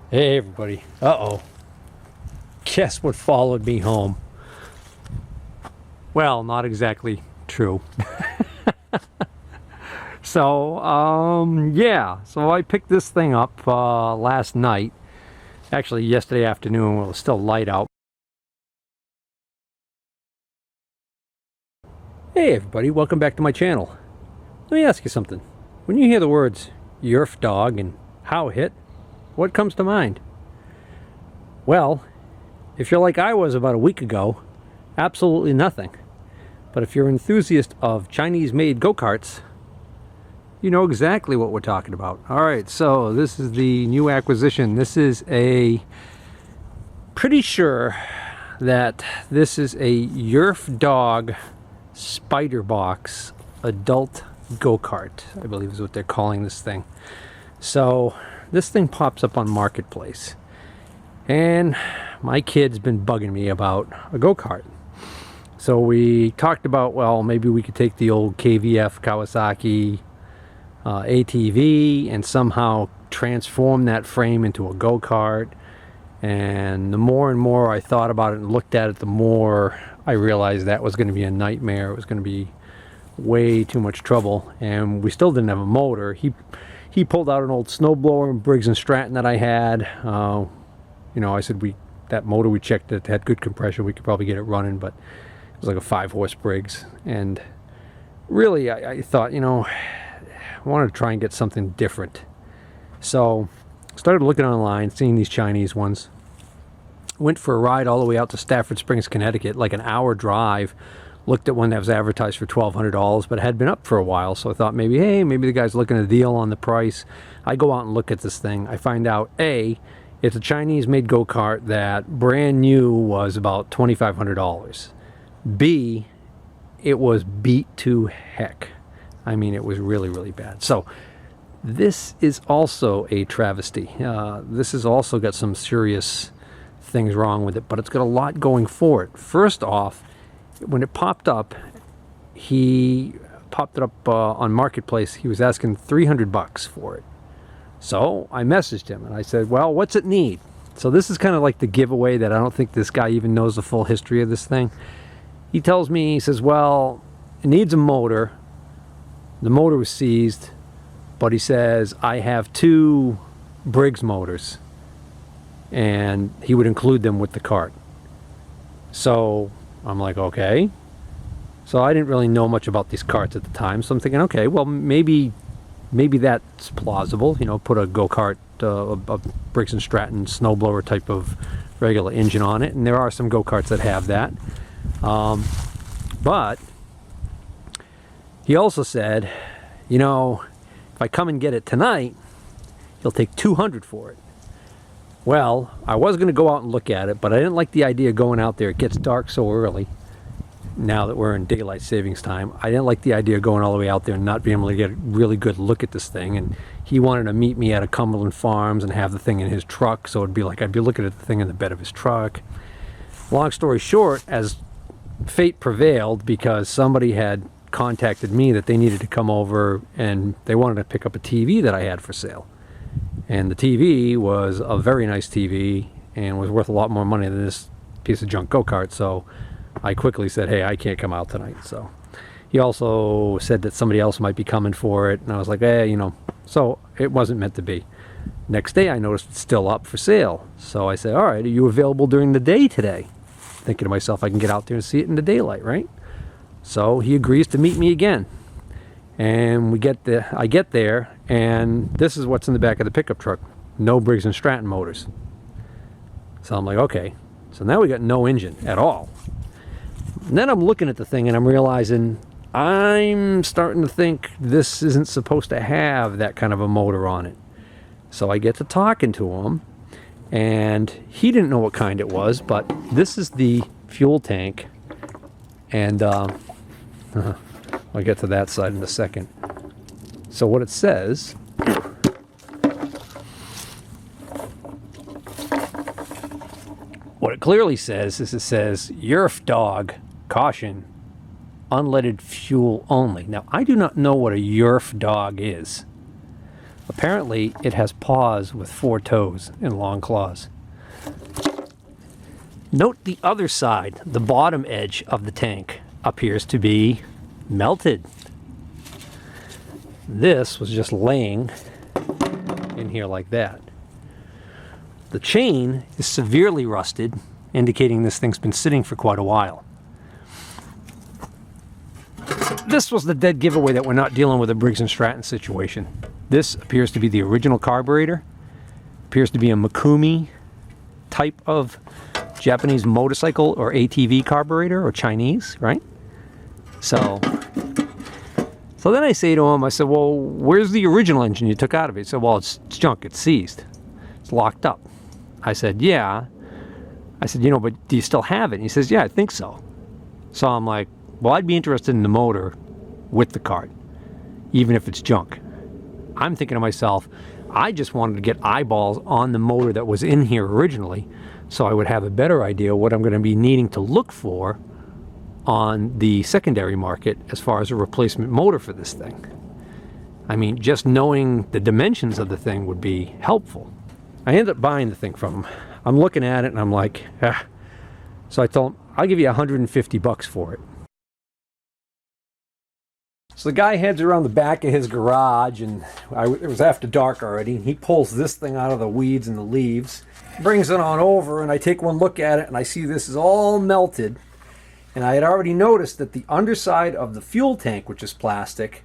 Hey everybody. Uh-oh. Guess what followed me home? Well, not exactly true. Yeah. So I picked this thing up last night. Actually, yesterday afternoon when it was still light out. Hey everybody, welcome back to my channel. Let me ask you something. When you hear the words Yerf Dog and How Hit, what comes to mind? Well, if you're like I was about a week ago, absolutely nothing. But if you're an enthusiast of Chinese-made go-karts, you know exactly what we're talking about. Alright, so this is the new acquisition. This is pretty sure that this is a Yerf Dog Spider Box adult go-kart, I believe is what they're calling this thing. So this thing pops up on Marketplace. And my kid's been bugging me about a go-kart. So we talked about, well, maybe we could take the old KVF Kawasaki ATV and somehow transform that frame into a go-kart. And the more and more I thought about it and looked at it, the more I realized that was going to be a nightmare. It was going to be way too much trouble, and we still didn't have a motor. He pulled out an old snowblower and Briggs and Stratton that I had. You know, I said that motor we checked it had good compression. We could probably get it running, but it was like a 5-horse Briggs. And really, I thought, you know, I wanted to try and get something different. So started looking online, seeing these Chinese ones. Went for a ride all the way out to Stafford Springs, Connecticut, like an hour drive. Looked at one that was advertised for $1,200, but it had been up for a while. So I thought maybe, hey, maybe the guy's looking at a deal on the price. I go out and look at this thing. I find out, A, it's a Chinese-made go-kart that brand new was about $2,500. B, it was beat to heck. I mean, it was really, really bad. So this is also a travesty. This has also got some serious things wrong with it, but it's got a lot going for it. First off, when it popped up, he popped it up on Marketplace. He was asking $300 for it. So I messaged him and I said, well, what's it need? So this is kind of like the giveaway that I don't think this guy even knows the full history of this thing. He tells me, he says, well, it needs a motor. The motor was seized, but he says, I have 2 Briggs motors, and he would include them with the cart. So I'm like, okay. So I didn't really know much about these carts at the time, so I'm thinking, okay, well, maybe that's plausible. You know, put a go-kart, a Briggs and Stratton snowblower type of regular engine on it, and there are some go-karts that have that. But he also said, you know, if I come and get it tonight, he'll take $200 for it. Well, I was going to go out and look at it, but I didn't like the idea of going out there. It gets dark so early, now that we're in daylight savings time. I didn't like the idea of going all the way out there and not being able to get a really good look at this thing. And he wanted to meet me at a Cumberland Farms and have the thing in his truck, so it'd be like I'd be looking at the thing in the bed of his truck. Long story short, as fate prevailed, because somebody had contacted me that they needed to come over and they wanted to pick up a TV that I had for sale. And the TV was a very nice TV and was worth a lot more money than this piece of junk go-kart. So I quickly said, hey, I can't come out tonight. So he also said that somebody else might be coming for it. And I was like, hey, you know, so it wasn't meant to be. Next day I noticed it's still up for sale. So I said, all right, are you available during the day today? Thinking to myself, I can get out there and see it in the daylight, right? So he agrees to meet me again. And I get there, and this is what's in the back of the pickup truck. No Briggs and Stratton motors. So I'm like, okay. So now we got no engine at all. And then I'm looking at the thing and I'm realizing I'm starting to think this isn't supposed to have that kind of a motor on it. So I get to talking to him, and he didn't know what kind it was, but this is the fuel tank. And I'll get to that side in a second. So what it says, what it clearly says is, it says Yerf Dog, caution, unleaded fuel only. Now I do not know what a Yerf Dog is. Apparently, it has paws with 4 toes and long claws. Note the other side, the bottom edge of the tank appears to be melted. This was just laying in here like that. The chain is severely rusted, indicating this thing's been sitting for quite a while. This was the dead giveaway that we're not dealing with a Briggs & Stratton situation. This appears to be the original carburetor. Appears to be a Mikumi type of Japanese motorcycle or ATV carburetor, or Chinese, right? So then I say to him, I said, well, where's the original engine you took out of it? He said, well, it's junk, it's seized. It's locked up. I said, yeah. I said, you know, but do you still have it? And he says, yeah, I think so. So I'm like, well, I'd be interested in the motor with the cart, even if it's junk. I'm thinking to myself, I just wanted to get eyeballs on the motor that was in here originally, so I would have a better idea what I'm going to be needing to look for on the secondary market as far as a replacement motor for this thing. I mean, just knowing the dimensions of the thing would be helpful. I ended up buying the thing from him. I'm looking at it and I'm like, ah. So I told him, I'll give you $150 for it. So the guy heads around the back of his garage, and it was after dark already, and he pulls this thing out of the weeds and the leaves, brings it on over, and I take one look at it and I see this is all melted. And I had already noticed that the underside of the fuel tank, which is plastic,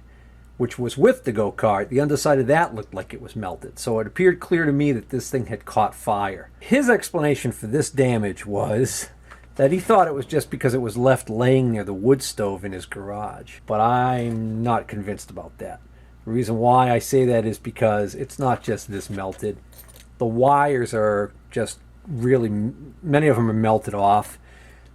which was with the go-kart, the underside of that looked like it was melted. So it appeared clear to me that this thing had caught fire. His explanation for this damage was that he thought it was just because it was left laying near the wood stove in his garage. But I'm not convinced about that. The reason why I say that is because it's not just this melted. The wires are just really, many of them are melted off.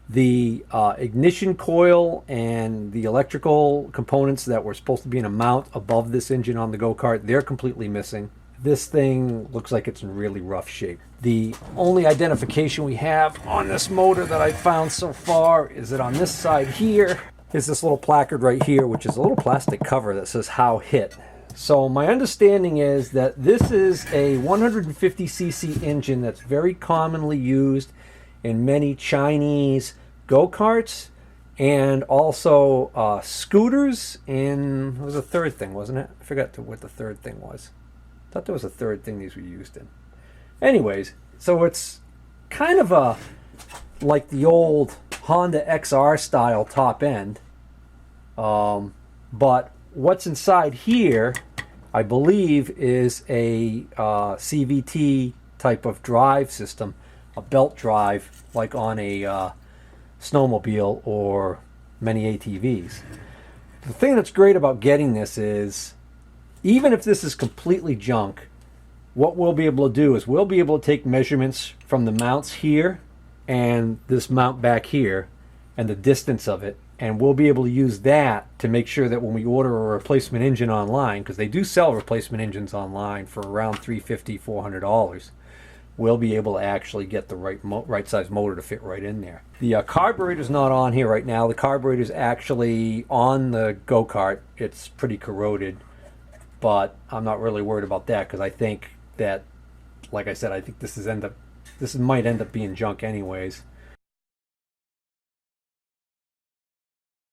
The ignition coil and the electrical components that were supposed to be in a mount above this engine on the go-kart, they're completely missing. This thing looks like it's in really rough shape. The only identification we have on this motor that I've found so far is that on this side here is this little placard right here, which is a little plastic cover that says how hit. So my understanding is that this is a 150cc engine that's very commonly used in many Chinese go-karts and also scooters, and there was a third thing, wasn't it? I forgot what the third thing was. I thought there was a third thing these were used in. Anyways, so it's kind of like the old Honda XR style top end, but what's inside here, I believe, is a CVT type of drive system, a belt drive like on a snowmobile or many ATVs. The thing that's great about getting this is, even if this is completely junk, what we'll be able to do is we'll be able to take measurements from the mounts here and this mount back here and the distance of it, and we'll be able to use that to make sure that when we order a replacement engine online, because they do sell replacement engines online for around $350, $400, we'll be able to actually get the right size motor to fit right in there. The carburetor's not on here right now. The carburetor's actually on the go-kart. It's pretty corroded, but I'm not really worried about that because I think that, like I said, I think this might end up being junk anyways.